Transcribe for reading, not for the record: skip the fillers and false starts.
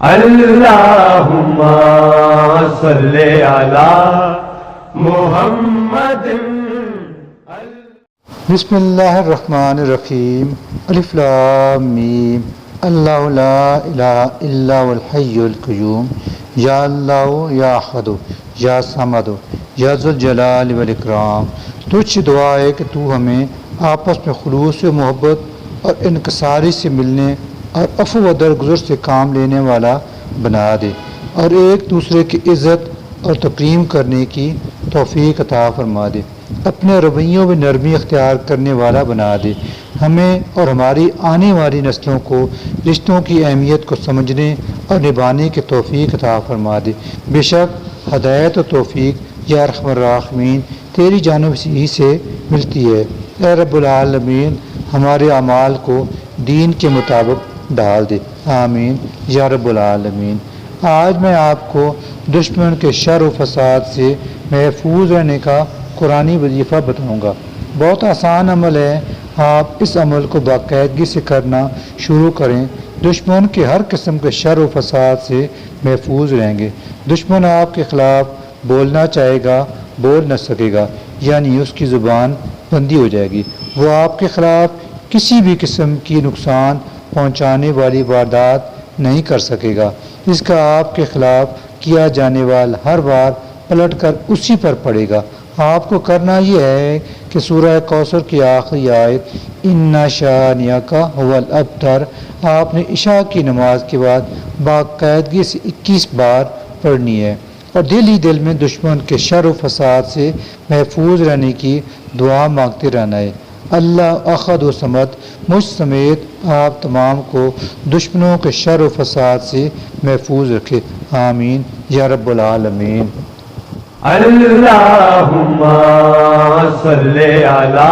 اللہم صلی علی محمد. بسم اللہ الرحمن الرحیم. الف لام میم. اللہ لا الہ الا هو الحی القیوم. یا اللہ یا احد یا صمد یا ذوالجلال والاکرام. تجھ سے دعا ہے کہ تو ہمیں آپس میں خلوص و محبت اور انکساری سے ملنے اور عفو و درگزر سے کام لینے والا بنا دے، اور ایک دوسرے کی عزت اور تکریم کرنے کی توفیق عطا فرما دے. اپنے رویوں میں نرمی اختیار کرنے والا بنا دے. ہمیں اور ہماری آنے والی نسلوں کو رشتوں کی اہمیت کو سمجھنے اور نبھانے کی توفیق عطا فرما دے. بے شک ہدایت و توفیق یا ارحم الراحمین تیری جانب ہی سے ملتی ہے. اے رب العالمین ہمارے اعمال کو دین کے مطابق ڈال دے. آمین یا رب العالمین. آج میں آپ کو دشمن کے شر و فساد سے محفوظ رہنے کا قرآنی وظیفہ بتاؤں گا. بہت آسان عمل ہے، آپ اس عمل کو باقاعدگی سے کرنا شروع کریں. دشمن کے ہر قسم کے شر و فساد سے محفوظ رہیں گے. دشمن آپ کے خلاف بولنا چاہے گا، بول نہ سکے گا، یعنی اس کی زبان بندی ہو جائے گی. وہ آپ کے خلاف کسی بھی قسم کی نقصان پہنچانے والی واردات نہیں کر سکے گا. اس کا آپ کے خلاف کیا جانے والا ہر بار پلٹ کر اسی پر پڑے گا. آپ کو کرنا یہ ہے کہ سورہ کوثر کی آخری آیت اِنَّ شَانِئَکَ هُوَ الْأَبْتَرُ آپ نے عشاء کی نماز کے بعد باقاعدگی سے 21 بار پڑھنی ہے، اور دل ہی دل میں دشمن کے شر و فساد سے محفوظ رہنے کی دعا مانگتے رہنا ہے. اللہ احد و صمد مجھ سمیت آپ تمام کو دشمنوں کے شر و فساد سے محفوظ رکھے. آمین یا رب العالمین. اللہم صلی علی